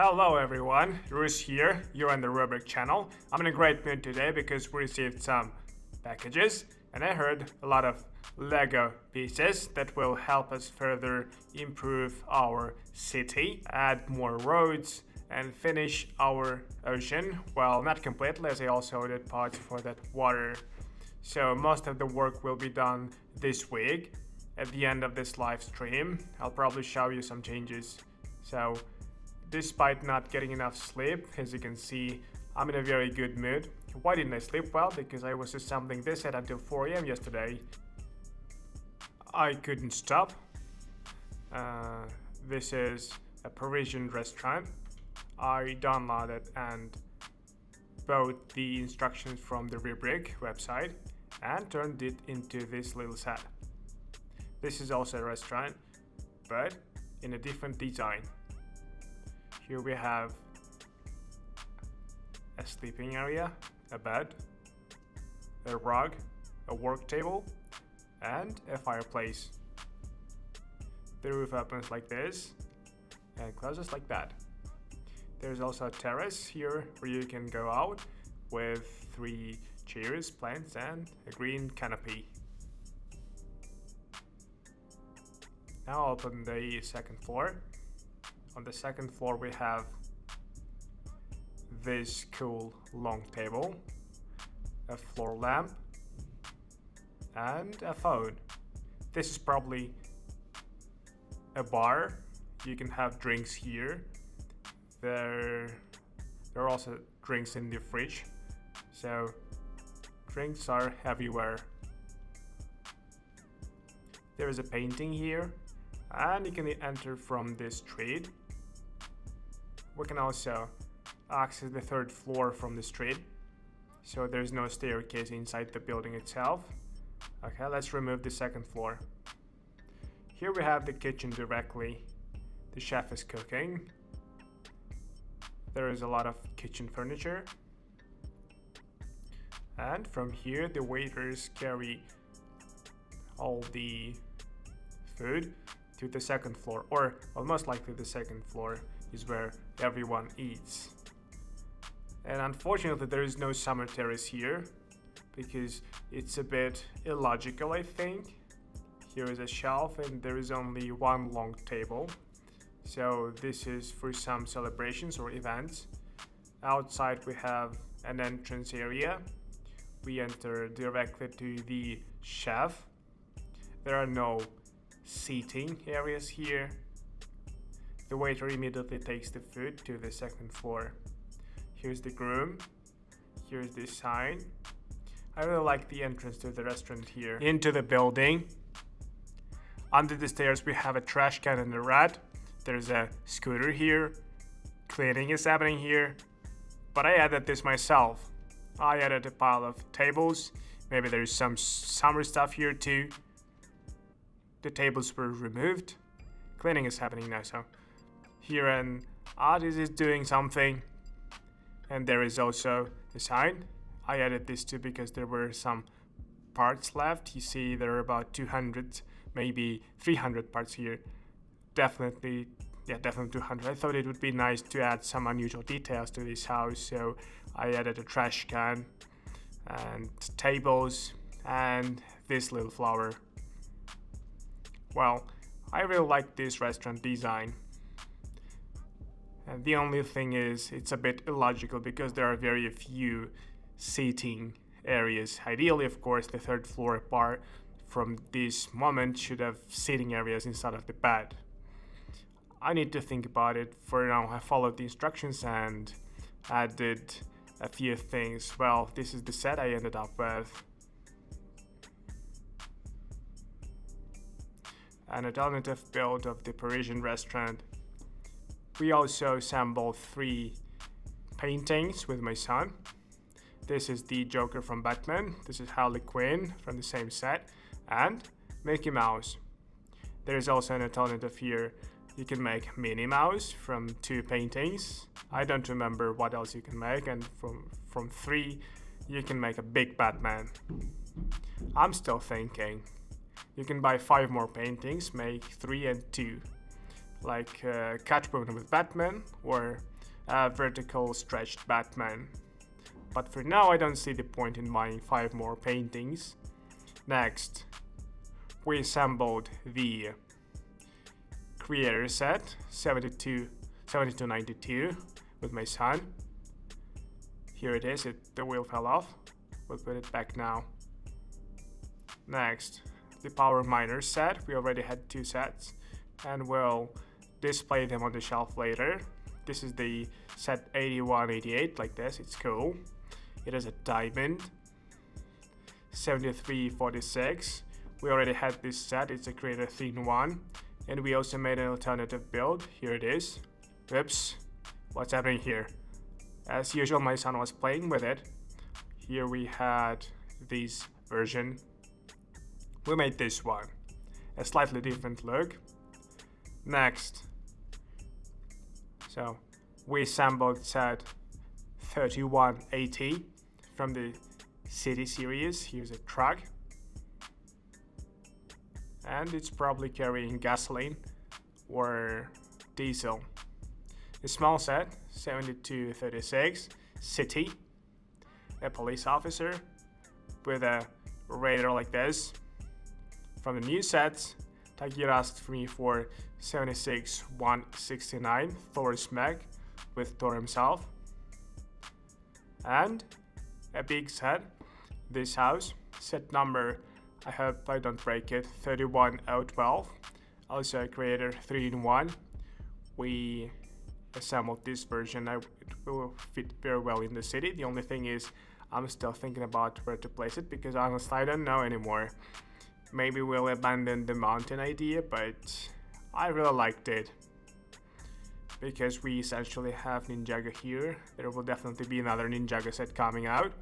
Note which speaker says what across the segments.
Speaker 1: Hello everyone, Bruce here, you're on the Rubric channel. I'm in a great mood today because we received some packages and I heard a lot of Lego pieces that will help us further improve our city, add more roads and finish our ocean. Well, not completely, as I also did parts for that water. So most of the work will be done this week. At the end of this live stream, I'll probably show you some changes. So despite not getting enough sleep, as you can see, I'm in a very good mood. Why didn't I sleep well? Because I was assembling this set until 4 AM yesterday. I couldn't stop. This is a Parisian restaurant. I downloaded and bought the instructions from the Rubric website and turned it into this little set. This is also a restaurant, but in a different design. Here we have a sleeping area, a bed, a rug, a work table, and a fireplace. The roof opens like this and closes like that. There's also a terrace here where you can go out with 3 chairs, plants, and a green canopy. Now I'll open the second floor. On the second floor we have this cool long table, a floor lamp, and a phone. This is probably a bar. You can have drinks here. There are also drinks in the fridge, so drinks are everywhere. There is a painting here, and you can enter from this street. We can also access the 3rd floor from the street, so there's no staircase inside the building itself. Okay, let's remove the 2nd floor. Here we have the kitchen directly. The chef is cooking. There is a lot of kitchen furniture. And from here the waiters carry all the food to the 2nd floor, or well, most likely the 2nd floor is where everyone eats. And unfortunately there is no summer terrace here because it's a bit illogical, I think. Here is a shelf and there is only one long table, so this is for some celebrations or events. Outside we have an entrance area. We enter directly to the chef. There are no seating areas here. The waiter immediately takes the food to the 2nd floor. Here's the groom. Here's the sign. I really like the entrance to the restaurant here. Into the building. Under the stairs we have a trash can and a rat. There's a scooter here. Cleaning is happening here. But I added this myself. I added a pile of tables. Maybe there's some summer stuff here too. The tables were removed. Cleaning is happening now, so here an artist is doing something. And there is also a sign. I added this too because there were some parts left. You see there are about 200, maybe 300 parts here. Definitely 200. I thought it would be nice to add some unusual details to this house, so I added a trash can and tables and this little flower. Well, I really like this restaurant design. And the only thing is, it's a bit illogical because there are very few seating areas. Ideally, of course, the 3rd floor apart from this moment should have seating areas instead of the bed. I need to think about it. For now, I followed the instructions and added a few things. Well, this is the set I ended up with. An alternative build of the Parisian restaurant. We also assembled 3 paintings with my son. This is the Joker from Batman. This is Harley Quinn from the same set. And Mickey Mouse. There is also an alternative here. You can make Minnie Mouse from 2 paintings. I don't remember what else you can make. And from 3, you can make a big Batman. I'm still thinking. You can buy 5 more paintings, make 3 and 2. Like Catwoman with Batman or vertical stretched Batman. But for now, I don't see the point in buying 5 more paintings. Next, we assembled the creator set 7292 with my son. Here it is, the wheel fell off. We'll put it back now. Next, the power miner set. We already had 2 sets and we'll display them on the shelf later. This is the set 8188, like this. It's cool. It has a diamond. 7346. We already had this set. It's a creator 3-in-1. And we also made an alternative build. Here it is. Oops. What's happening here? As usual, my son was playing with it. Here we had this version. We made this one. A slightly different look. Next. So, we assembled set 3180 from the City series. Here's a truck. And it's probably carrying gasoline or diesel. A small set, 7236, City. A police officer with a radar like this. From the new sets, Takir asked me for 76169, Thor's mech with Thor himself. And a big set, this house, set number, I hope I don't break it, 31012, also a creator 3-in-1. We assembled this version. It will fit very well in the city. The only thing is I'm still thinking about where to place it because honestly I don't know anymore. Maybe we'll abandon the mountain idea, but I really liked it. Because we essentially have Ninjago here. There will definitely be another Ninjago set coming out.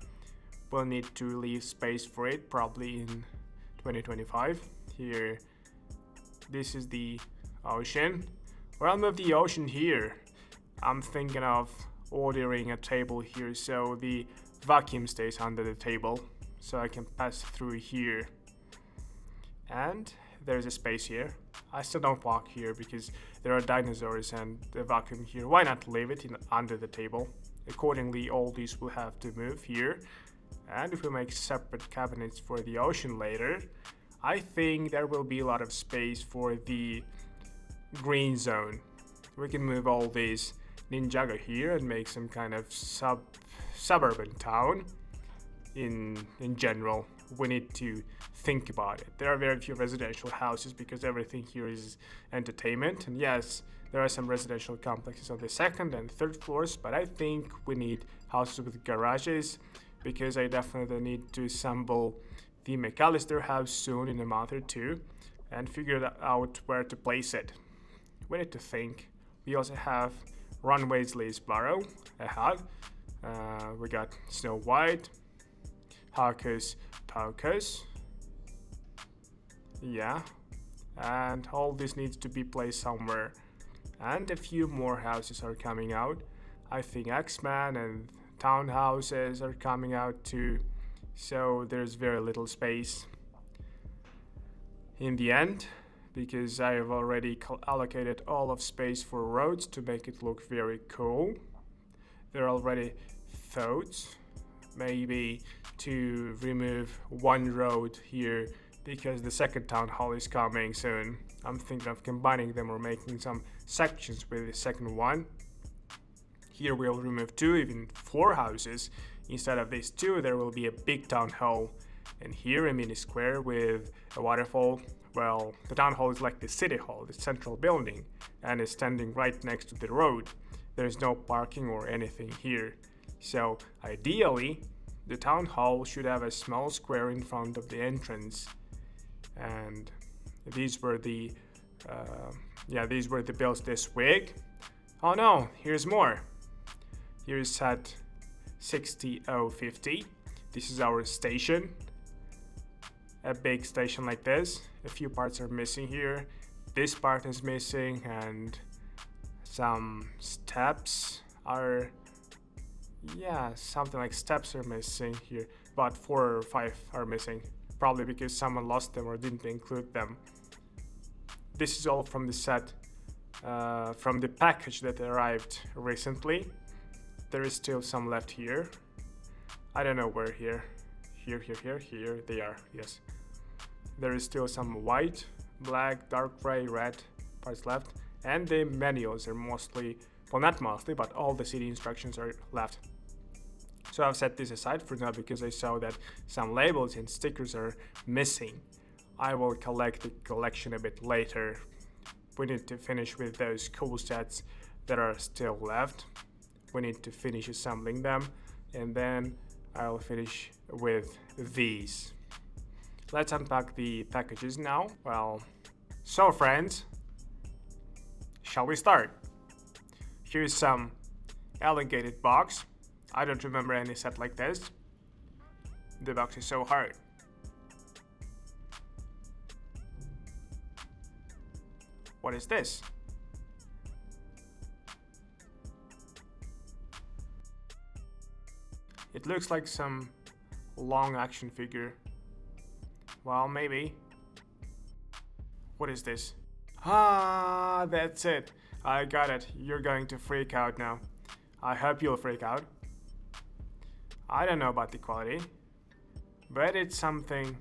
Speaker 1: We'll need to leave space for it, probably in 2025. Here, this is the ocean. Well, I'll move the ocean here. I'm thinking of ordering a table here so the vacuum stays under the table. So I can pass through here. And there's a space here. I still don't walk here because there are dinosaurs and the vacuum here. Why not leave it under the table? Accordingly, all these will have to move here. And if we make separate cabinets for the ocean later, I think there will be a lot of space for the green zone. We can move all these Ninjago here and make some kind of suburban town. In general, we need to think about it. There are very few residential houses because everything here is entertainment. And yes, there are some residential complexes on the 2nd and 3rd floors, but I think we need houses with garages because I definitely need to assemble the McAllister house soon in a month or 2 and figure out where to place it. We need to think. We also have Ron Weasley's Barrow ahead. We got Snow White, Hocus Pocus. Yeah. And all this needs to be placed somewhere. And a few more houses are coming out. I think X-Men and townhouses are coming out too. So there's very little space in the end. Because I have already allocated all of space for roads to make it look very cool. There are already thoughts maybe to remove one road here because the 2nd town hall is coming soon. I'm thinking of combining them or making some sections with the 2nd one. Here we'll remove 2, even 4 houses. Instead of these 2, there will be a big town hall. And here a mini square with a waterfall. Well, the town hall is like the city hall, the central building, and is standing right next to the road. There's no parking or anything here. So, ideally, the town hall should have a small square in front of the entrance. And these were the builds this week. Oh no, here's more. Here's set 60050. This is our station. A big station like this. A few parts are missing here. This part is missing and some steps are, something like steps are missing here. But 4 or 5 are missing. Probably because someone lost them or didn't include them. This is all from the set, from the package that arrived recently. there is still some left here. I don't know where here. Here they are, yes. There is still some white, black, dark gray, red parts left. And the manuals are mostly, well, not mostly, but all the city instructions are left. So I've set this aside for now because I saw that some labels and stickers are missing. I will collect the collection a bit later. We need to finish with those cool sets that are still left. We need to finish assembling them, and then I'll finish with these. Let's unpack the packages now. Well, so friends, shall we start? Here's some elongated box. I don't remember any set like this. The box is so hard. What is this? It looks like some long action figure. Well, maybe. What is this? Ah, that's it. I got it. You're going to freak out now. I hope you'll freak out. I don't know about the quality, but it's something.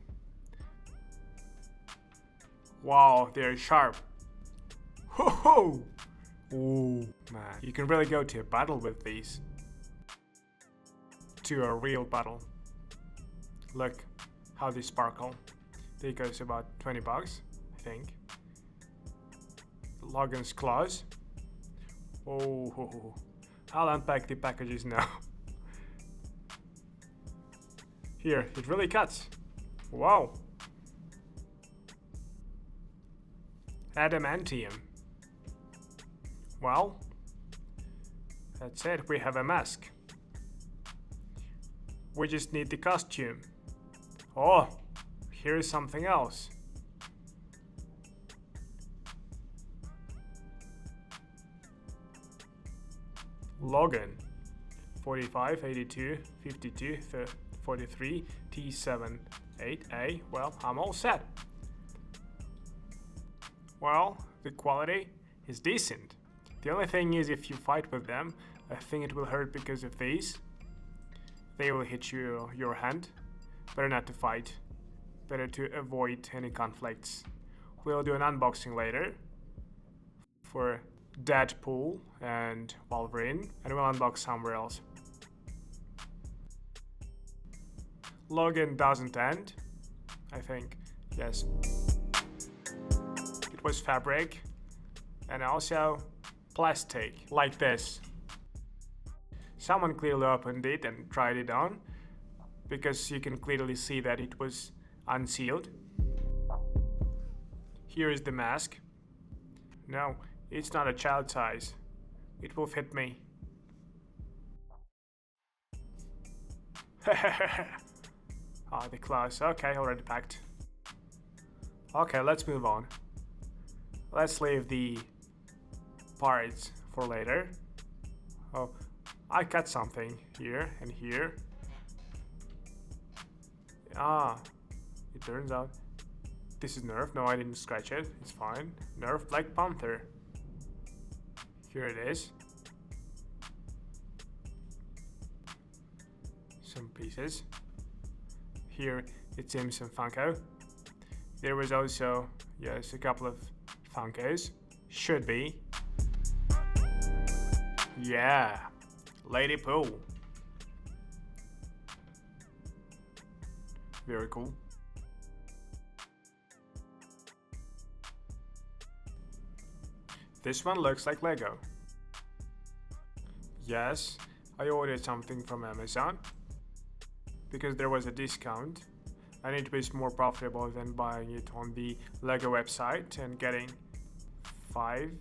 Speaker 1: Wow, they're sharp. Ho ho! Ooh, man. You can really go to a battle with these. To a real battle. Look how they sparkle. They cost about 20 bucks, I think. Logan's claws. Oh, I'll unpack the packages now. Here, it really cuts. Wow. Adamantium. Well, that's it. We have a mask. We just need the costume. Oh, here's something else. Logan. 45, 82, 52, 43, T7, 8A. Well, I'm all set. Well, the quality is decent. The only thing is, if you fight with them, I think it will hurt because of these. They will hit your hand. Better not to fight. Better to avoid any conflicts. We'll do an unboxing later for Deadpool and Wolverine, and we'll unbox somewhere else. Logan doesn't end, I think. Yes. It was fabric and also plastic, like this. Someone clearly opened it and tried it on, because you can clearly see that it was unsealed. Here is the mask. No, it's not a child size. It will fit me. Ah, the claws. Okay, already packed. Okay, let's move on. Let's leave the parts for later. Oh, I cut something here and here. Ah, it turns out this is Nerf. No, I didn't scratch it. It's fine. Nerf Black Panther. Here it is. Some pieces. Here it seems some Funko. There was also, yes, a couple of Funkos. Should be. Yeah, Ladypool. Very cool. This one looks like Lego. Yes, I ordered something from Amazon because there was a discount and it was more profitable than buying it on the Lego website and getting 5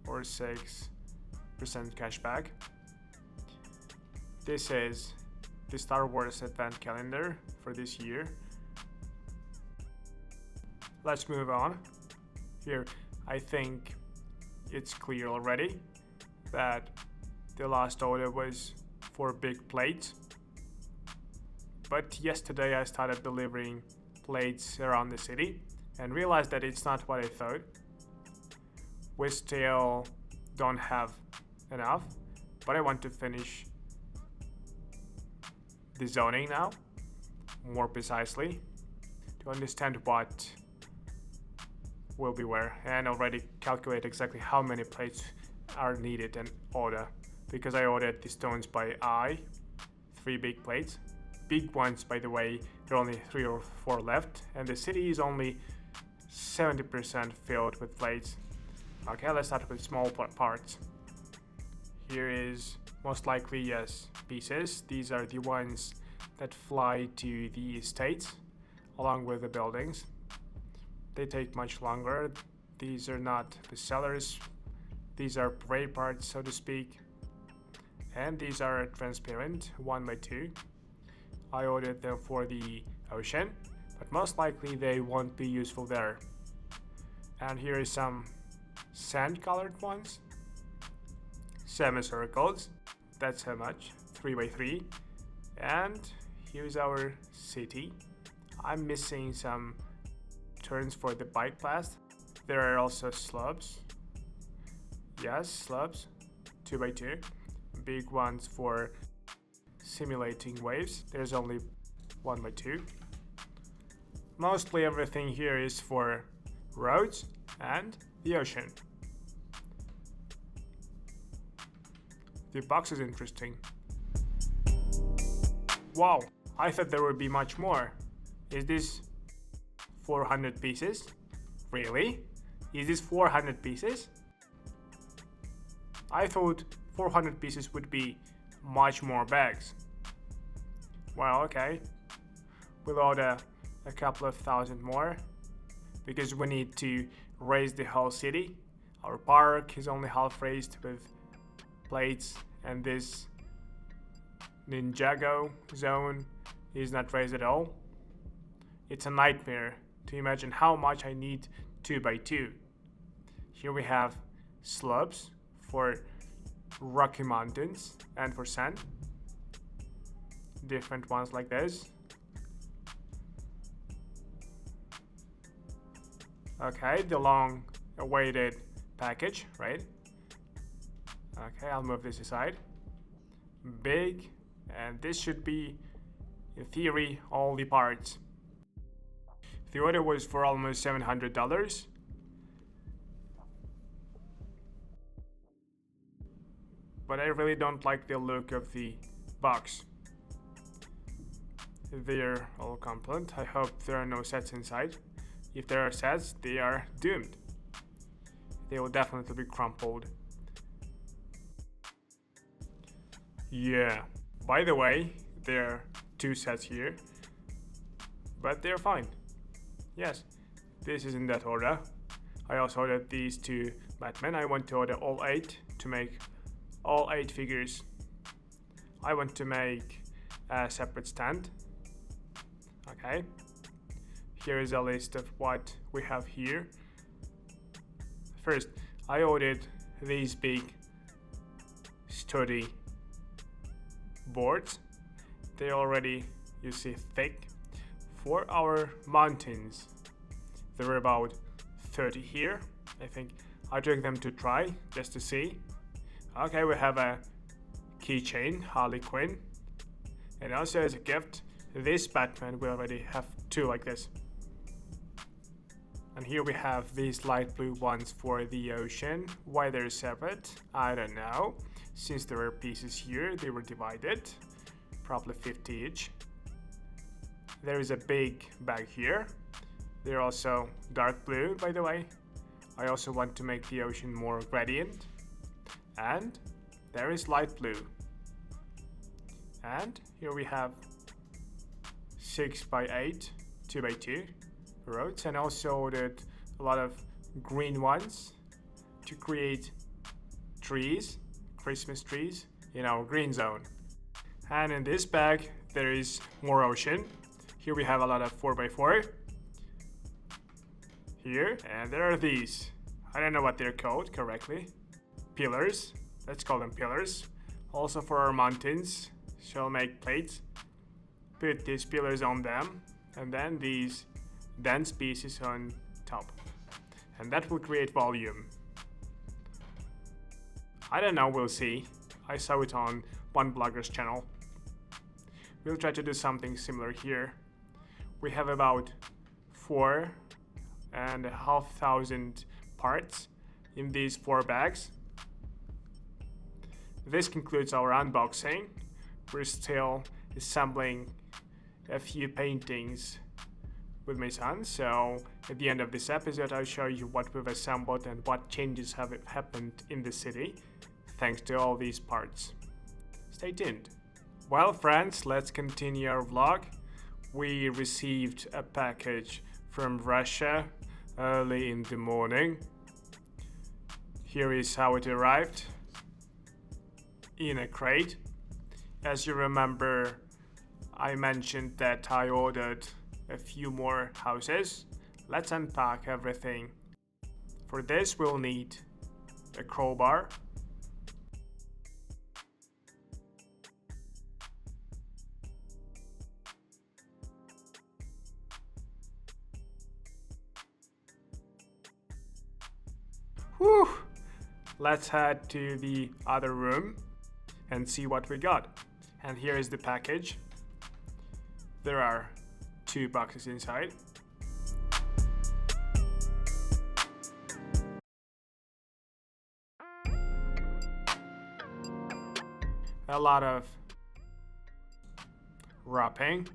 Speaker 1: or 6% cashback. This is the Star Wars Advent Calendar for this year. Let's move on. Here, I think it's clear already that the last order was for big plates. But yesterday I started delivering plates around the city and realized that it's not what I thought. We still don't have enough, but I want to finish the zoning now, more precisely, to understand what will be where, and already calculate exactly how many plates are needed and order, because I ordered the stones by eye, 3 big plates. Big ones, by the way, there are only 3 or 4 left, and the city is only 70% filled with plates. Okay, let's start with small parts. Here is most likely, yes, pieces. These are the ones that fly to the estates along with the buildings. They take much longer. These are not the sellers. These are gray parts, so to speak. And these are transparent, 1x2. I ordered them for the ocean, but most likely they won't be useful there. And here is some sand-colored ones. Semicircles. That's how much? 3x3. And here's our city. I'm missing some turns for the bike path. There are also slabs. Yes, slabs. 2x2. Big ones for simulating waves. There's only 1x2. Mostly everything here is for roads and the ocean. The box is interesting. Wow, I thought there would be much more. Is this 400 pieces? Really? Is this 400 pieces? I thought 400 pieces would be much more bags. Well, okay. We'll order a couple of thousand more because we need to raise the whole city. Our park is only half raised with plates, and this Ninjago zone is not raised at all. It's a nightmare to imagine how much I need 2x2. Here we have slopes for rocky mountains and for sand. Different ones like this. Okay, the long awaited package, right? Okay, I'll move this aside. Big, and this should be, in theory, all the parts. The order was for almost $700. But I really don't like the look of the box. They're all complete. I hope there are no sets inside. If there are sets, they are doomed. They will definitely be crumpled. Yeah, by the way, there are 2 sets here, but they're fine. Yes, this is in that order. I also ordered these 2 Batman. I want to order all 8 to make all 8 figures. I want to make a separate stand. Okay. Here is a list of what we have here. First, I ordered these big sturdy boards. They're already, you see, thick. For our mountains, there were about 30 here. I think I took them to try just to see. Okay, we have a keychain, Harley Quinn. And also as a gift, this Batman, we already have 2 like this. And here we have these light blue ones for the ocean. Why they're separate, I don't know. Since there were pieces here, they were divided. Probably 50 each. There is a big bag here. They're also dark blue, by the way. I also want to make the ocean more gradient. And there is light blue. And here we have 6x8, 2x2 roads, and also ordered a lot of green ones to create trees, Christmas trees, in our green zone. And in this bag there is more ocean. Here we have a lot of 4x4 here, and there are these. I don't know what they're called correctly. Pillars, let's call them pillars. Also for our mountains, shall make plates. Put these pillars on them, and then these dense pieces on top, and that will create volume. I don't know, we'll see. I saw it on one blogger's channel. We'll try to do something similar here. We have about 4,500 parts in these 4 bags. This concludes our unboxing. We're still assembling a few paintings with my son, so at the end of this episode I'll show you what we've assembled and what changes have happened in the city thanks to all these parts. Stay tuned. Well friends, let's continue our vlog. We received a package from Russia early in the morning. Here is how it arrived. In a crate. As you remember, I mentioned that I ordered a few more houses. Let's unpack everything. For this we'll need a crowbar, whew. Let's head to the other room and see what we got. And here is the package. There are 2 boxes inside. A lot of wrapping.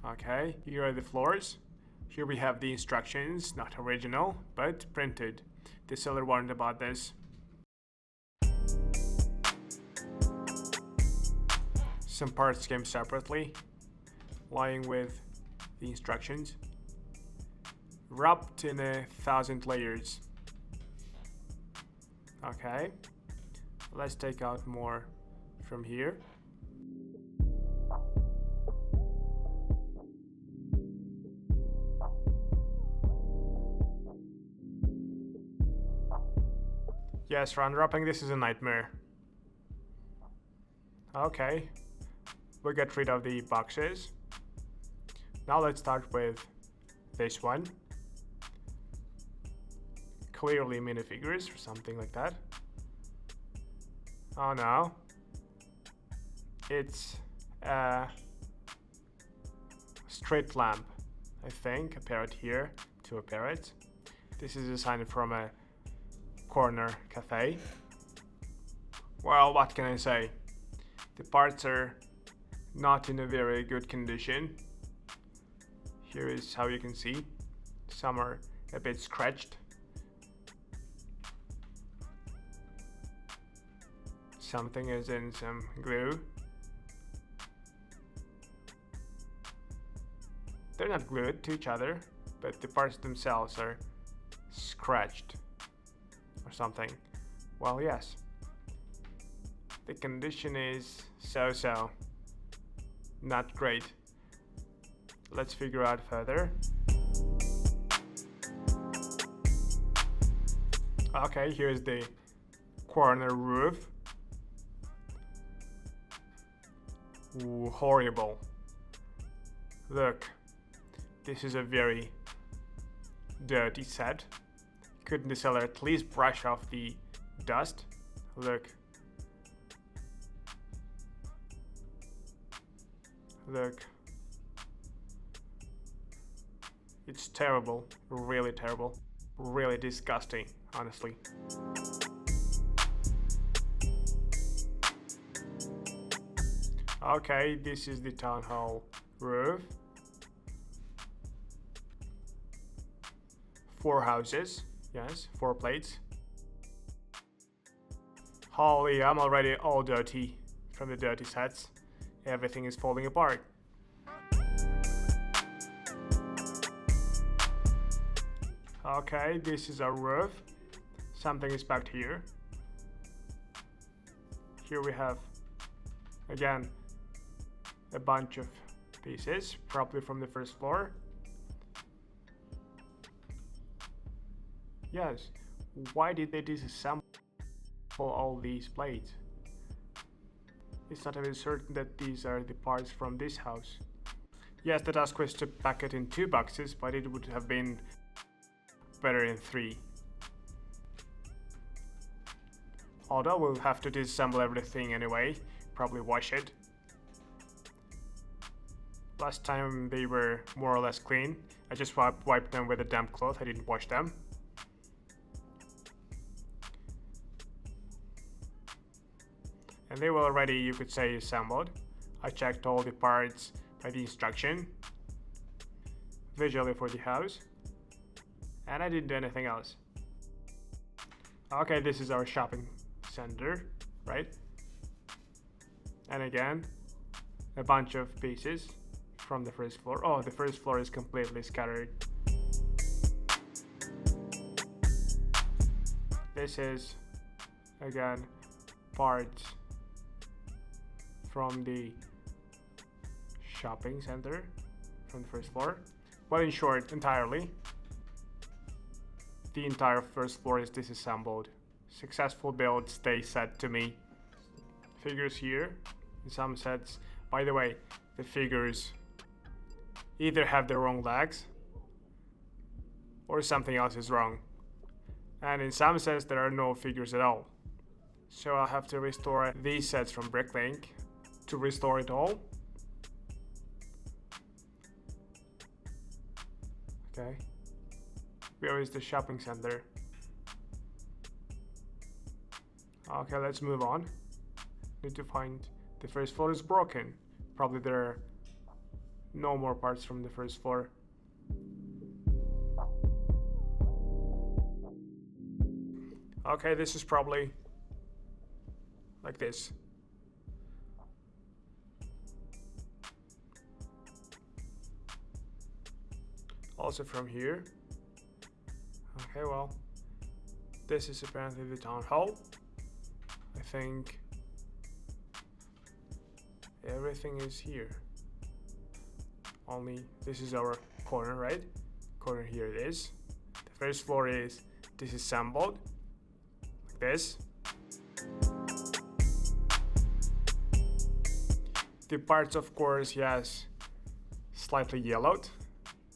Speaker 1: Okay, here are the floors. Here we have the instructions, not original, but printed. The seller warned about this. Some parts came separately, lying with the instructions, wrapped in 1,000 layers. Okay, let's take out more from here. Yes, for unwrapping this is a nightmare. Okay. We'll get rid of the boxes. Now let's start with this one. Clearly minifigures or something like that. Oh no. It's a street lamp, I think. A parrot here, 2 parrots. This is a sign from a corner cafe. Well, what can I say? The parts are not in a very good condition. Here is how you can see. Some are a bit scratched. Something is in some glue. They're not glued to each other, but the parts themselves are scratched or something. Well, yes. The condition is so-so. Not great. Let's figure out further. Okay, here's the corner roof. Ooh, horrible. Look, this is a very dirty set. Couldn't the seller at least brush off the dust? Look. Look. It's terrible, really terrible, really disgusting, honestly. Okay, this is the town hall roof. 4 houses, yes, 4 plates. Holy, I'm already all dirty from the dirty sets. Everything is falling apart. Okay, this is our roof. Something is back here. Here we have, again, a bunch of pieces, probably from the first floor. Yes, why did they disassemble all these plates? It's not even certain that these are the parts from this house. Yes, the task was to pack it in 2 boxes, but it would have been better in 3. Although we'll have to disassemble everything anyway, probably wash it. Last time they were more or less clean. I just wiped them with a damp cloth, I didn't wash them. And they were already, you could say, assembled. I checked all the parts by the instruction, visually for the house, and I didn't do anything else. Okay, this is our shopping center, right? And again, a bunch of pieces from the first floor. Oh, the first floor is completely scattered. This is, again, parts from the shopping center from the first floor. Well, in short, entirely. The entire first floor is disassembled. Successful build, stay set to me. Figures here in some sets. By the way, the figures either have the wrong legs or something else is wrong. And in some sets there are no figures at all. So I'll have to restore these sets from Bricklink to restore it all. Okay. Where is the shopping center? Okay, let's move on. Need to find the first floor is broken. Probably there are no more parts from the first floor. Okay, this is probably like this. Also from here. Okay, well, this is apparently the town hall. I think everything is here. Only this is our corner, right? Corner here it is. The first floor is disassembled, like this. The parts, of course, yes, slightly yellowed.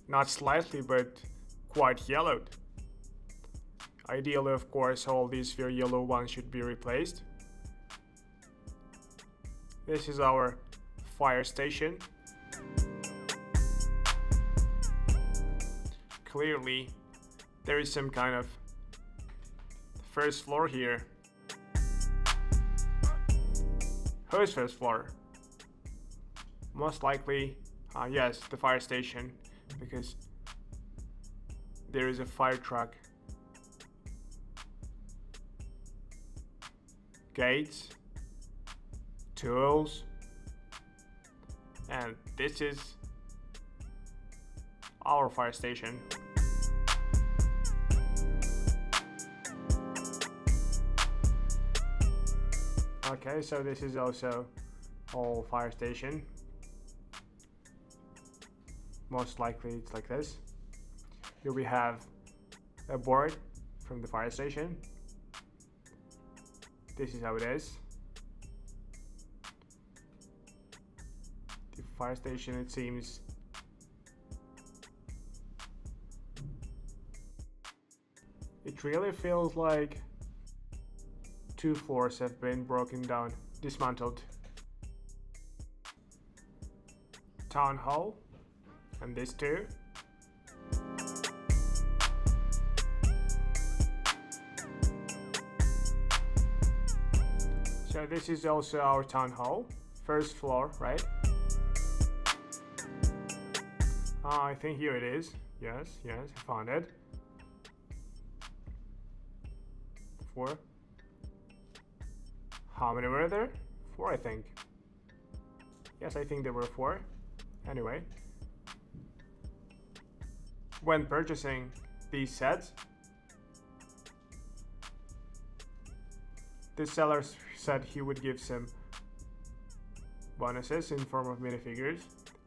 Speaker 1: Not slightly, but quite yellowed. Ideally, of course, all these very yellow ones should be replaced. This is our fire station. Clearly, there is some kind of first floor here. Whose first floor? Most likely, yes, the fire station, because there is a fire truck. Gates, tools, and this is our fire station. Okay, so this is also all fire station. Most likely it's like this. Here we have a board from the fire station. This is how it is. The fire station, it seems, it really feels like 2 floors have been broken down, dismantled. Town hall, and this too. So this is also our town hall, first floor, right? I think here it is. Yes, I found it. 4. How many were there? 4, I think. Yes, I think there were 4. Anyway, when purchasing these sets, the seller said he would give some bonuses in form of minifigures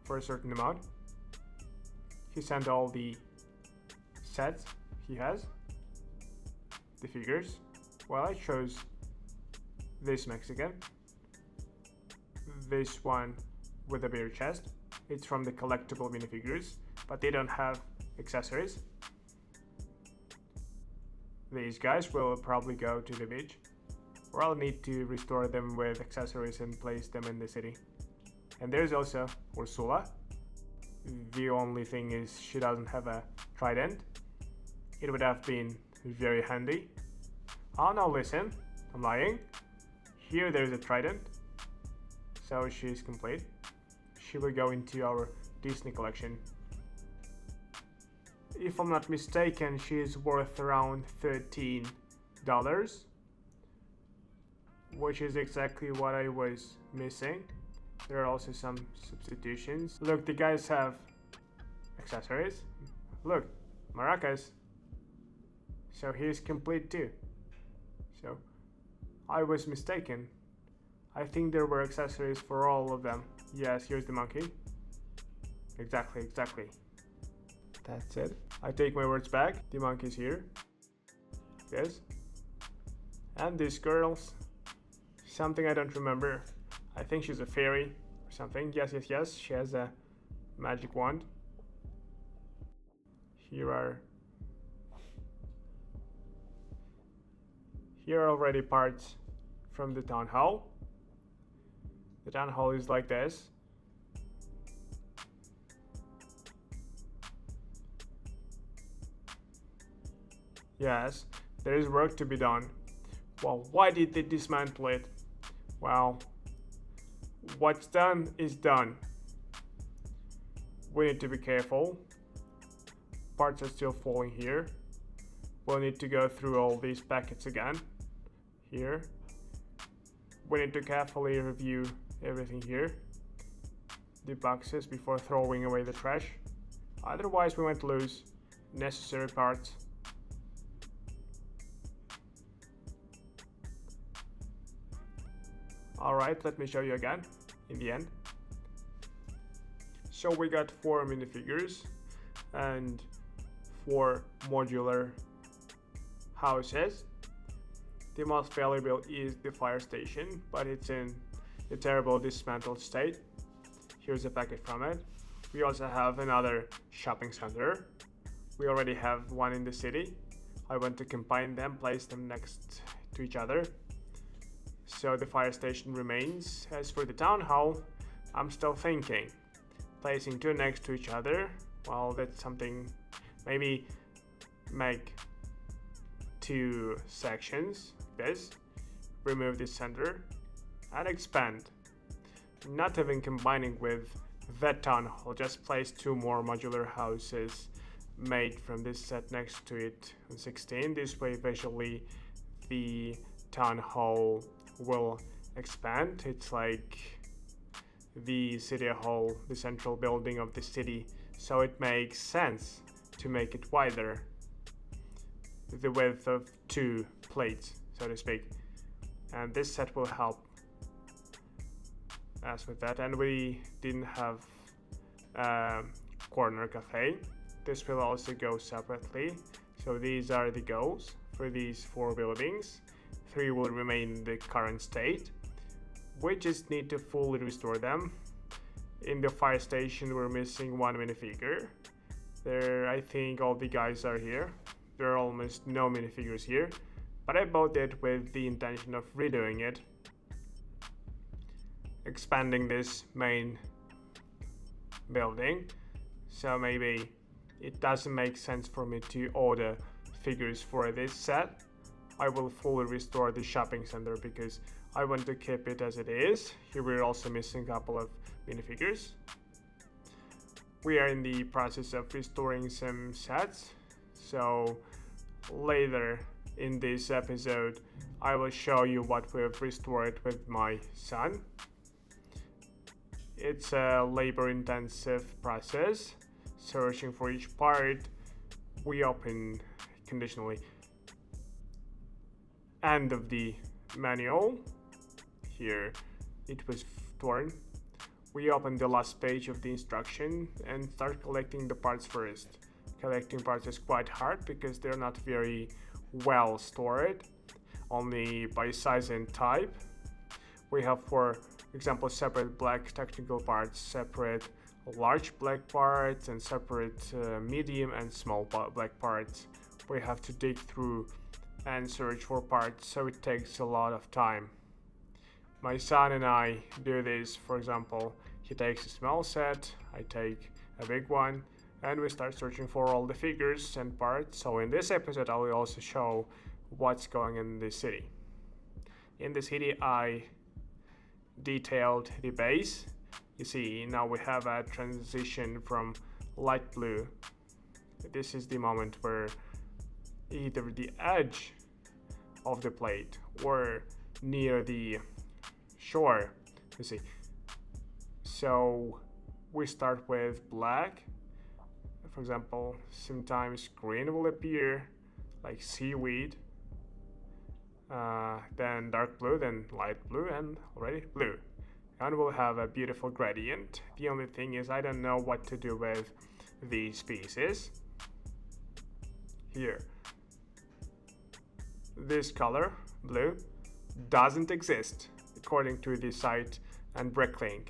Speaker 1: for a certain amount. He sent all the sets he has, the figures. Well, I chose this Mexican, this one with a beer chest. It's from the collectible minifigures, but they don't have accessories. These guys will probably go to the beach or I'll need to restore them with accessories and place them in the city. And there's also Ursula. The only thing is she doesn't have a trident. It would have been very handy. Oh no, listen, I'm lying. Here there's a trident, so she's complete. She will go into our Disney collection. If I'm not mistaken, she is worth around $13, which is exactly what I was missing. There are also some substitutions. Look, the guys have accessories. Look, maracas. So he's complete too. So I was mistaken. I think there were accessories for all of them. Yes, here's the monkey. Exactly. That's it. I take my words back. The monkey's here. Yes. And these girls. Something I don't remember. I think she's a fairy or something. Yes. She has a magic wand. Here are already parts from the town hall. The town hall is like this. Yes, there is work to be done. Well, why did they dismantle it? Well, what's done is done. We need to be careful. Parts are still falling here. We'll need to go through all these packets again. Here. We need to carefully review everything here. The boxes before throwing away the trash. Otherwise we might lose necessary parts. Alright, let me show you again in the end. So we got 4 minifigures and 4 modular houses. The most valuable is the fire station, but it's in a terrible dismantled state. Here's a packet from it. We also have another shopping center. We already have one in the city. I want to combine them, place them next to each other. So the fire station remains. As for the town hall, I'm still thinking. Placing 2 next to each other, well, that's something. Maybe make 2 sections, this, remove the center, and expand. Not even combining with that town hall, just place 2 more modular houses made from this set next to it on 16. This way visually the town hall will expand. It's like the city hall, the central building of the city, so it makes sense to make it wider, the width of 2 plates, so to speak. And this set will help us with that. And we didn't have corner cafe. This will also go separately. So these are the goals for these 4 buildings. 3 will remain in the current state. We just need to fully restore them. In the fire station we're missing 1 minifigure. There, I think all the guys are here. There are almost no minifigures here, but I bought it with the intention of redoing it, expanding this main building. So maybe it doesn't make sense for me to order figures for this set. I will fully restore the shopping center because I want to keep it as it is. Here we're also missing a couple of minifigures. We are in the process of restoring some sets, so later in this episode I will show you what we have restored with my son. It's a labor-intensive process. Searching for each part, we open conditionally end of the manual. Here it was torn. We open the last page of the instruction and start collecting the parts first. Collecting parts is quite hard because they're not very well stored, only by size and type. We have, for example, separate black technical parts, separate large black parts, and separate medium and small black parts. We have to dig through and search for parts, so it takes a lot of time. My son and I do this. For example, he takes a small set, I take a big one, and we start searching for all the figures and parts. So in this episode I will also show what's going in the city. In the city I detailed the base. You see, now we have a transition from light blue. This is the moment where either the edge of the plate or near the shore, you see. So we start with black. For example, sometimes green will appear like seaweed, then dark blue, then light blue, and already blue. And we'll have a beautiful gradient. The only thing is I don't know what to do with these pieces. Here, this color, blue, doesn't exist according to the site and Bricklink.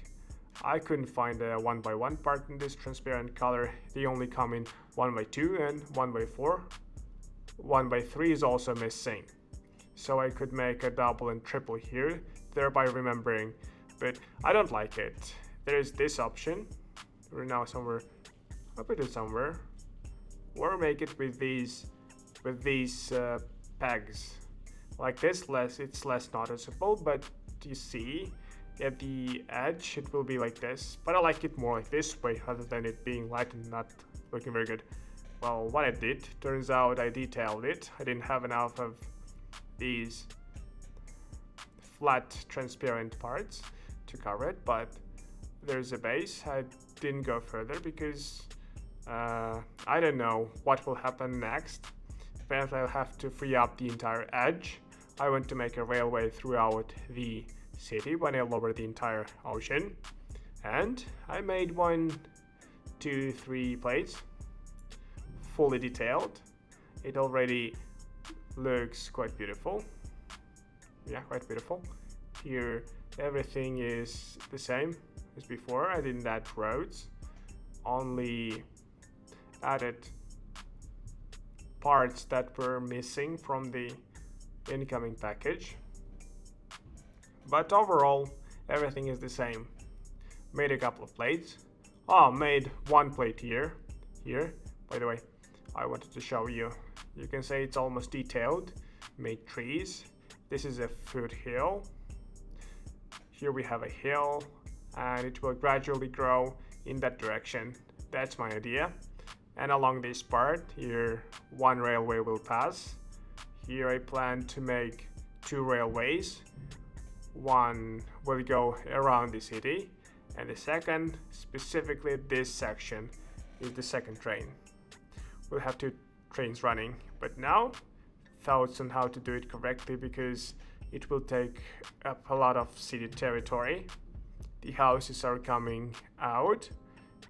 Speaker 1: I couldn't find a 1x1 part in this transparent color. They only come in 1x2 and 1x4. 1x3 is also missing. So I could make a double and triple here, thereby remembering, but I don't like it. There is this option. We're now somewhere, I'll put it somewhere, or make it with these pegs. Like this, it's less noticeable, but you see, at the edge it will be like this, but I like it more like this way rather than it being light and not looking very good. Well, what I did, turns out I detailed it. I didn't have enough of these flat transparent parts to cover it, but there's a base. I didn't go further because I don't know what will happen next. Apparently I'll have to free up the entire edge. I want to make a railway throughout the city when I lower the entire ocean, and I made 1, 2, 3 plates fully detailed. It already looks quite beautiful. Yeah, quite beautiful. Here everything is the same as before. I didn't add roads, only added parts that were missing from the incoming package. But overall, everything is the same. Made a couple of plates. Made 1 plate here. By the way, I wanted to show you. You can say it's almost detailed. Made trees. This is a food hill. Here we have a hill, and it will gradually grow in that direction. That's my idea. And along this part, here 1 railway will pass. Here I plan to make 2 railways. One will go around the city, and the second, specifically this section, is the second train. We'll have 2 trains running, but now thoughts on how to do it correctly, because it will take up a lot of city territory. The houses are coming out.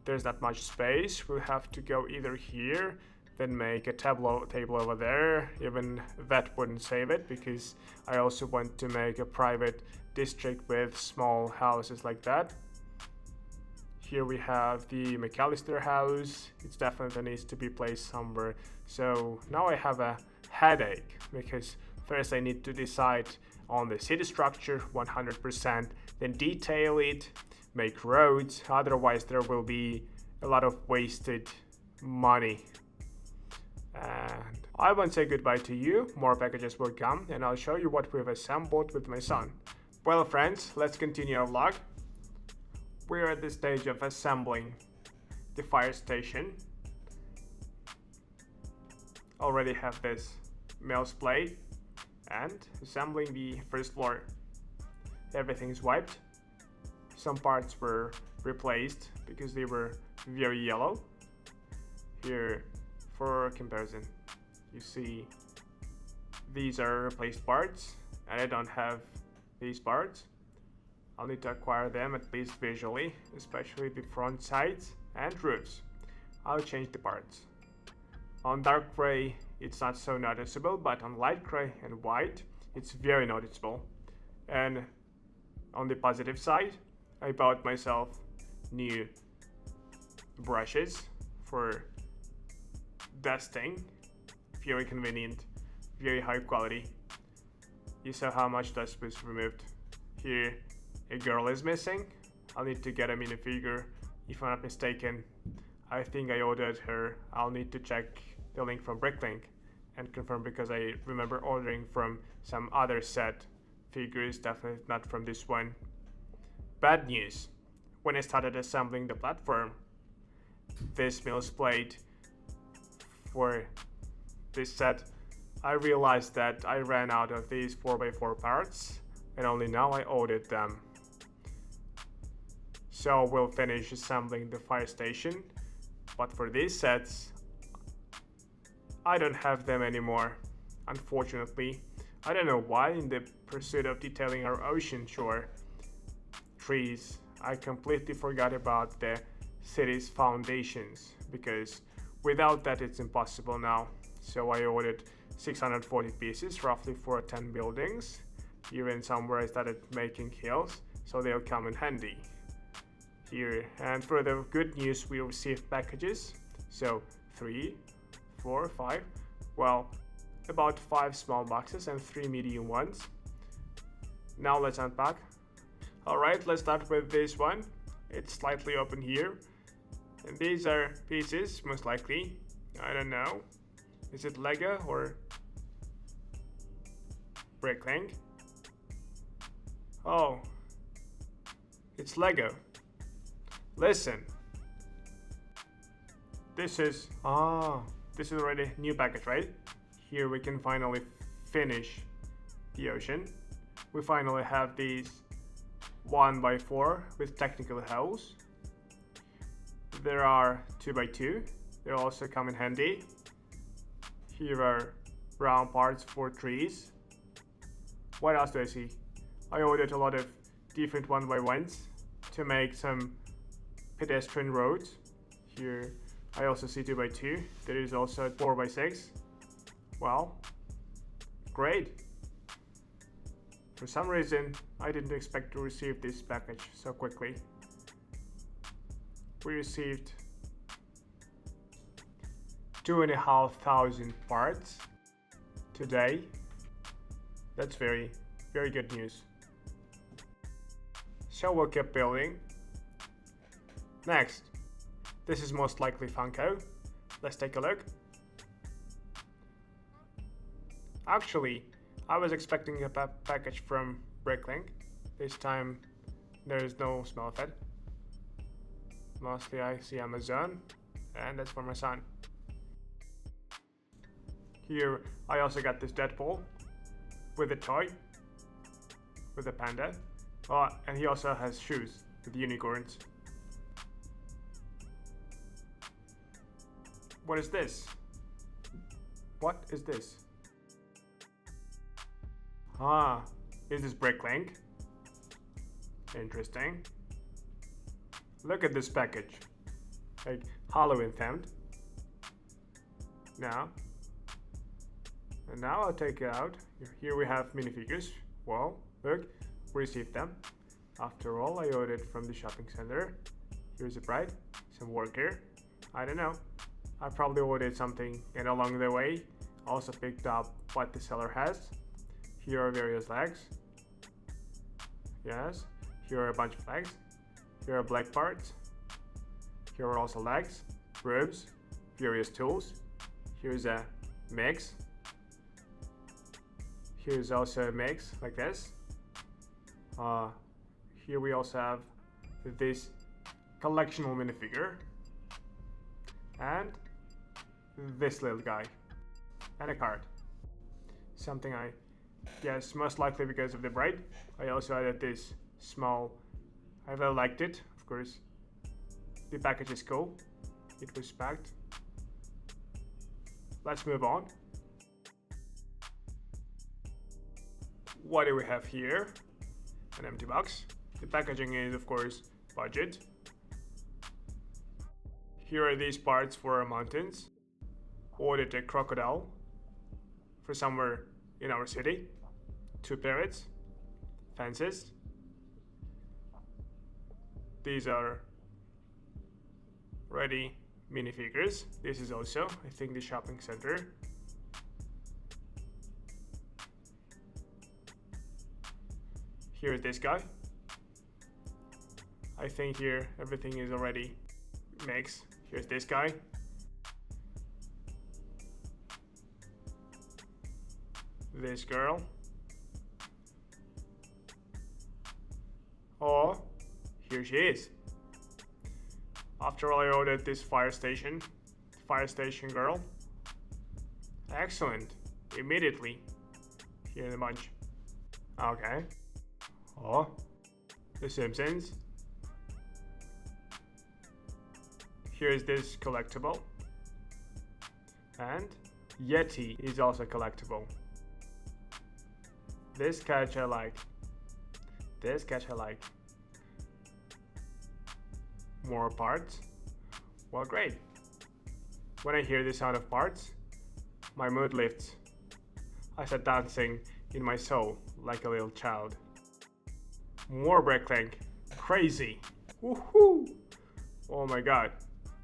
Speaker 1: There's not much space. We'll have to go either here, then make a table over there. Even that wouldn't save it, because I also want to make a private district with small houses like that. Here we have the McAllister house. It definitely needs to be placed somewhere. So now I have a headache, because first I need to decide on the city structure 100%, then detail it, make roads, otherwise there will be a lot of wasted money. And I won't say goodbye to you. More packages will come, and I'll show you what we've assembled with my son. Well friends, let's continue our vlog. We're at the stage of assembling the fire station. Already have this mouse plate and assembling the first floor. Everything's wiped. Some parts were replaced because they were very yellow. Here, for comparison, you see these are replaced parts, and I don't have these parts. I'll need to acquire them, at least visually, especially the front sides and roofs. I'll change the parts. On dark gray it's not so noticeable, but on light gray and white it's very noticeable. And on the positive side, I bought myself new brushes for dusting. Very convenient very high quality. You saw how much dust was removed. Here, a girl is missing. I'll need to get a minifigure. If I'm not mistaken, I think I ordered her. I'll need to check the link from Bricklink and confirm, because I remember ordering from some other set figures, definitely not from this one. Bad news. When I started assembling the platform, this Mills plate for this set, I realized that I ran out of these 4x4 parts and only now I ordered them. So we'll finish assembling the fire station, but for these sets, I don't have them anymore, unfortunately. I don't know why, in the pursuit of detailing our ocean shore trees, I completely forgot about the city's foundations, because without that it's impossible now. So I ordered 640 pieces, roughly for 10 buildings. Even somewhere I started making hills, so they'll come in handy. Here, and for the good news, we received packages. So 3, 4, 5, well, about 5 small boxes and 3 medium ones. Now let's unpack. Alright, let's start with this one. It's slightly open here. And these are pieces, most likely. I don't know. Is it Lego or Bricklink? Oh, it's Lego. Listen. This is already a new package, right? Here we can finally finish the ocean. We finally have these 1x4 with technical holes. There are 2x2. They'll also come in handy. Here are round parts for trees. What else do I see? I ordered a lot of different 1x1s to make some pedestrian roads. Here I also see 2x2. There is also 4x6. Well, great. For some reason, I didn't expect to receive this package so quickly. We received 2,500 parts today. That's very good news. So we'll keep building. Next, this is most likely Funko. Let's take a look. Actually, I was expecting a package from Bricklink. This time, there is no smell of it. Mostly I see Amazon, and that's for my son. Here, I also got this Deadpool with a toy, with a panda. Oh, and he also has shoes with unicorns. What is this? What is this? Is this Bricklink? Interesting. Look at this package. Like Halloween themed. Now. And now I'll take it out. Here we have minifigures. Well, look, we received them. After all, I ordered from the shopping center. Here's a bride, some worker. I don't know. I probably ordered something, and along the way, also picked up what the seller has. Here are various legs. Yes. Here are a bunch of legs. Here are black parts. Here are also legs, ribs, various tools. Here's a mix. Here's also a mix like this. Here we also have this collectional minifigure. And this little guy. And a card. Something I guess most likely because of the bride. I also added this small. I really liked it, of course. The package is cool. It was packed. Let's move on. What do we have here? An empty box. The packaging is, of course, budget. Here are these parts for our mountains. Ordered a crocodile for somewhere in our city. 2 parrots. Fences. These are ready minifigures. This is also, I think, the shopping center. Here's this guy. I think here everything is already mixed. Here's this guy. This girl. Oh, here she is. After all, I ordered this fire station girl. Excellent. Immediately. Here in the bunch. Okay. Oh, The Simpsons. Here's this collectible. And Yeti is also collectible. This catch I like. This catch I like. More parts. Well, great. When I hear the sound of parts, my mood lifts. I start dancing in my soul like a little child. More brake crank. Crazy. Woohoo! Oh my god.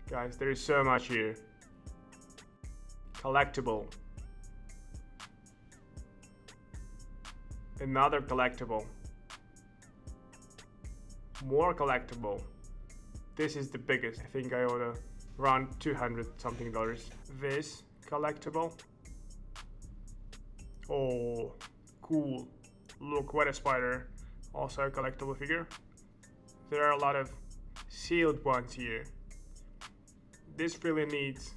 Speaker 1: Guys, there is so much here. Collectible. Another collectible. More collectible. This is the biggest. I think I ordered around $200 something. This collectible. Oh, cool. Look, what a spider. Also a collectible figure. There are a lot of sealed ones here. This really needs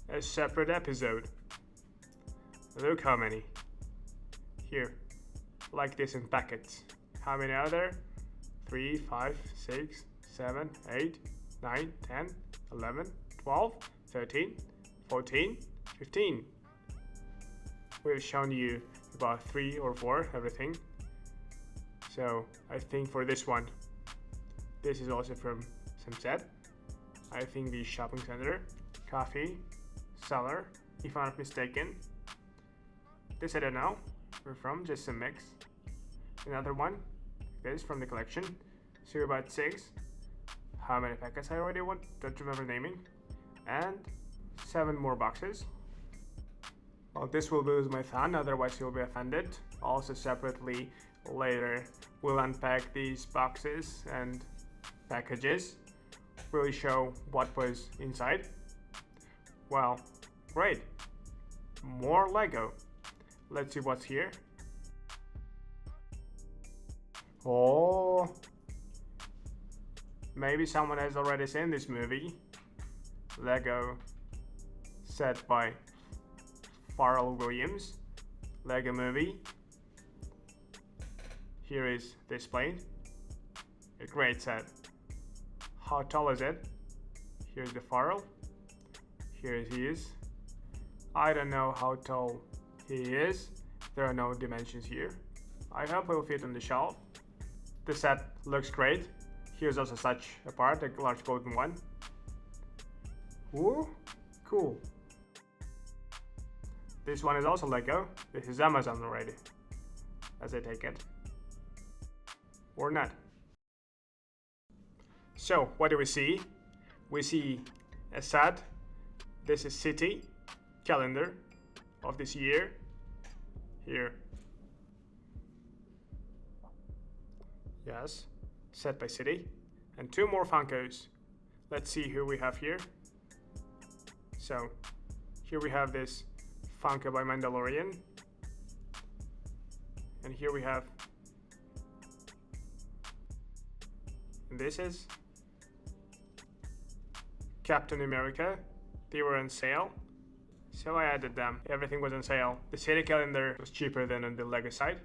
Speaker 1: a separate episode. Look how many. Here, like this in packets. How many are there? 3, 5, 6, 7, 8, 9, 10, 11, 12, 13, 14, 15. We've shown you about 3 or 4, everything. So I think for this one, this is also from some set. I think the shopping center, coffee, cellar, if I'm not mistaken. This I don't know. We're from just a mix. Another one, this from the collection. So about 6. How many packets I already want? Don't remember naming. And 7 more boxes. Well, this will lose my fan, otherwise you'll be offended. Also separately later we'll unpack these boxes and packages. Really show what was inside. Well, great. More Lego. Let's see what's here. Oh, maybe someone has already seen this movie. Lego set by Pharrell Williams. Lego movie. Here is displayed. A great set. How tall is it? Here's the Pharrell. Here he is. I don't know how tall he is. There are no dimensions here. I hope it will fit on the shelf. The set looks great. Here's also such a part, a large golden one. Ooh, cool. This one is also Lego. This is Amazon already, as I take it. Or not. So, what do we see? We see a set. This is city calendar of this year. Here. Yes, set by city. And 2 more Funkos. Let's see who we have here. So, here we have this Funko by Mandalorian. And here we have, and this is Captain America. They were on sale, so I added them. Everything was on sale. The city calendar was cheaper than on the Lego side.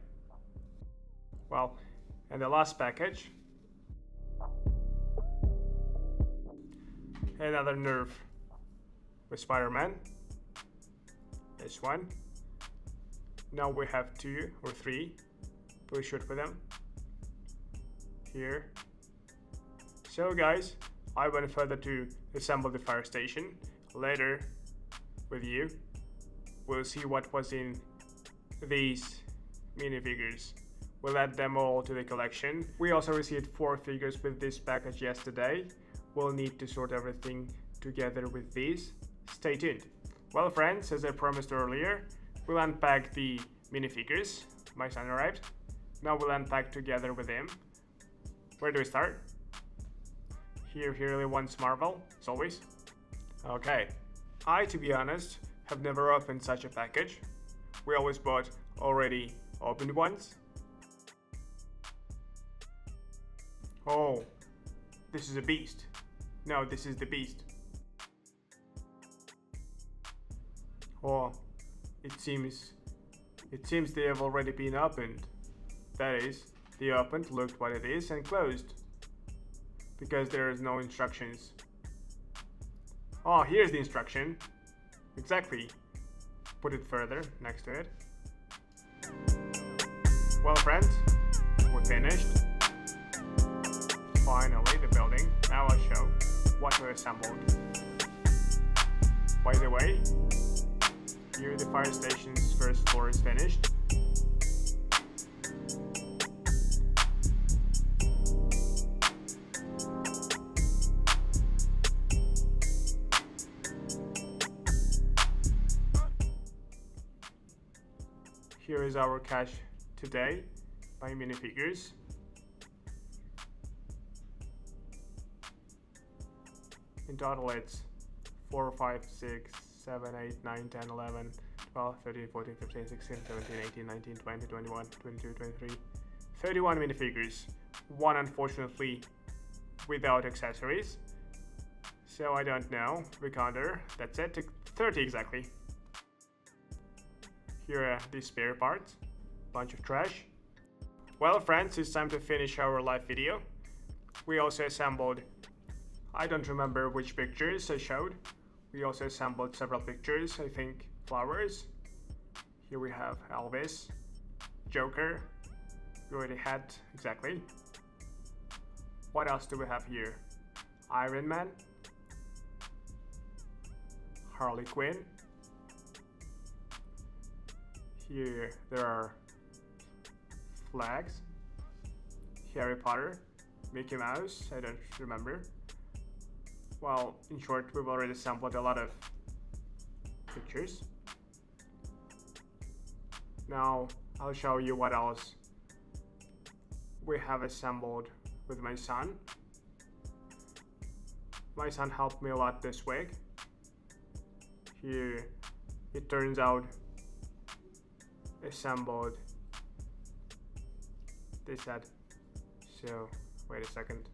Speaker 1: Well, and the last package, another Nerf with Spider-Man. This one. Now we have 2 or 3. We'll shoot for them. Here. So guys, I went further to assemble the fire station. Later, with you, we'll see what was in these minifigures. We'll add them all to the collection. We also received 4 figures with this package yesterday. We'll need to sort everything together with these. Stay tuned. Well friends, as I promised earlier, we'll unpack the minifigures. My son arrived. Now we'll unpack together with him. Where do we start? Here he really wants Marvel, as always. Okay. I, to be honest, have never opened such a package. We always bought already opened ones. Oh, this is a beast. No, this is the beast. Oh, it seems they have already been opened. That is, they opened, looked what it is, and closed. Because there is no instructions. Oh, here's the instruction. Exactly. Put it further next to it. Well, friends, we're finished. Finally, the building. Now I'll show what we assembled. By the way, here the fire station's first floor is finished. Here is our cash today by minifigures. In total it's 4, 5, 6, 7, 8, 9, 10, 11, 12, 13, 14, 15, 16, 17, 18, 19, 20, 21, 22, 23, 31 minifigures. One unfortunately without accessories. So I don't know, we counter, that's it, 30 exactly. Here are the spare parts, bunch of trash. Well friends, it's time to finish our live video. We also assembled, I don't remember which pictures I showed. We also assembled several pictures, I think flowers. Here we have Elvis, Joker, we already had, exactly. What else do we have here? Iron Man, Harley Quinn. Here there are flags, Harry Potter, Mickey Mouse, I don't remember. Well, in short, we've already assembled a lot of pictures. Now I'll show you what else we have assembled with my son. My son helped me a lot this week. Here it turns out assembled this set. So wait a second.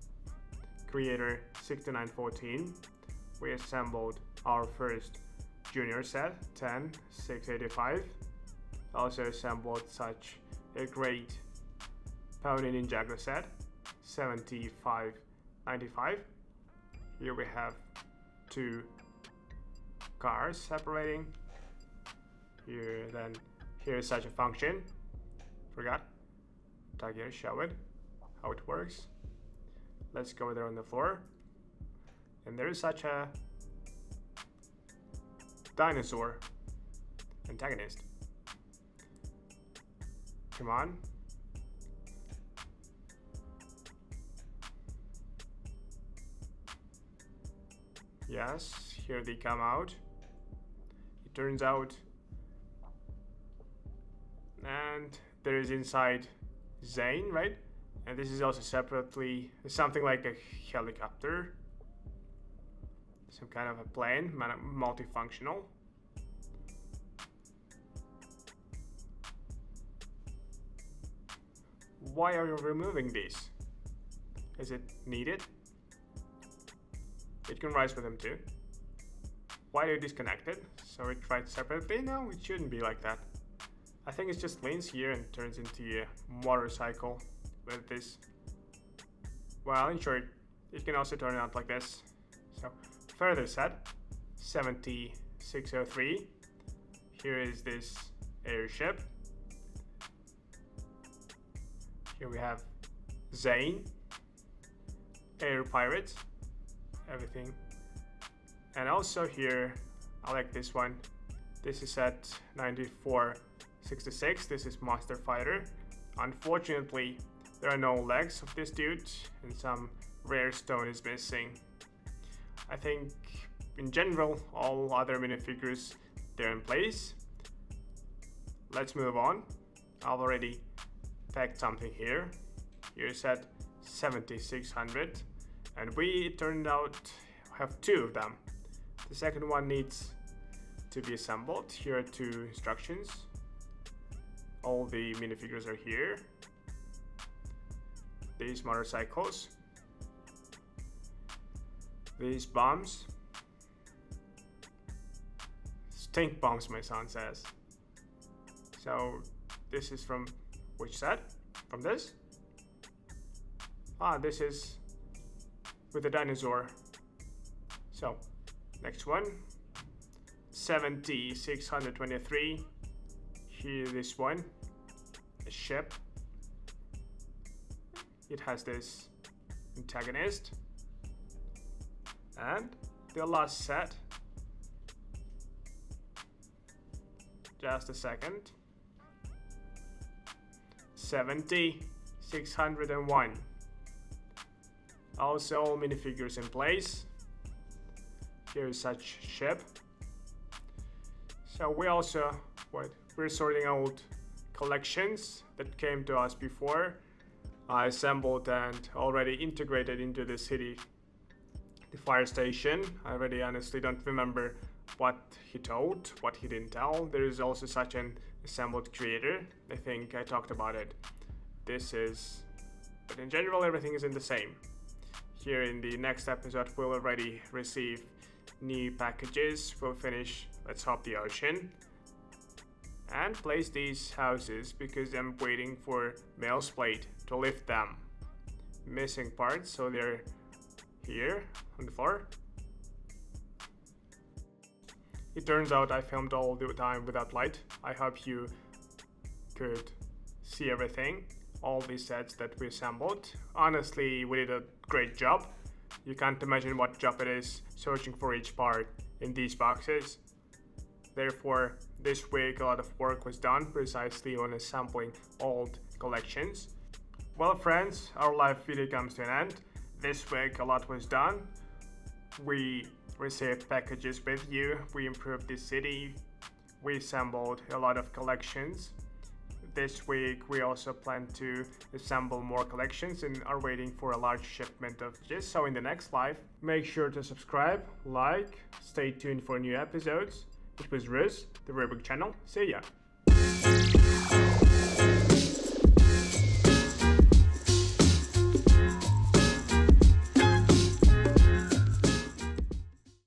Speaker 1: Creator 6914. We assembled our first junior set 10 685. Also assembled such a great Pony Ninjago set 7595. Here we have two cars separating. Here then here's such a function. Forgot. Tag here, show it how it works. Let's go there on the floor. And there is such a dinosaur antagonist. Come on. Yes, here they come out. It turns out. And there is inside Zane, right? And this is also separately something like a helicopter. Some kind of a plane, multifunctional. Why are you removing these? Is it needed? It can rise with them too. Why are you disconnected? So it rides separately? No, it shouldn't be like that. I think it just leans here and turns into a motorcycle with this. Well, in short, it can also turn out like this. So, further set, 7603. Here is this airship. Here we have Zane, Air Pirates, everything. And also here, I like this one. This is set 9466. This is Monster Fighter. Unfortunately, there are no legs of this dude and some rare stone is missing. I think in general, all other minifigures, they're in place. Let's move on. I've already packed something here. Here's at 7600, and it turned out have 2 of them. The second one needs to be assembled. Here are 2 instructions. All the minifigures are here. These motorcycles. These bombs. Stink bombs, my son says. So this is from which set? From this? Ah, this is with the dinosaur. So next one, 7623. Here, this one, a ship. It has this antagonist. And the last set. Just a second. 7601. Also all minifigures in place. Here's such ship. So we're sorting out collections that came to us before, assembled and already integrated into the city. The fire station, I really honestly don't remember what he told, what he didn't tell. There is also such an assembled creator. I think I talked about it. But in general everything is in the same. Here in the next episode we'll already receive new packages. We'll finish Let's Hop the Ocean and place these houses because I'm waiting for Mail's plate to lift them. Missing parts, so they're here on the floor. It turns out I filmed all the time without light. I hope you could see everything, all these sets that we assembled. Honestly, we did a great job. You can't imagine what job it is searching for each part in these boxes. Therefore, this week a lot of work was done precisely on assembling old collections. Well friends, our live video comes to an end. This week a lot was done. We received packages with you, we improved the city, we assembled a lot of collections. This week we also plan to assemble more collections and are waiting for a large shipment of this. So in the next live, make sure to subscribe, like, stay tuned for new episodes. It was Riz, the Rubik channel. See ya!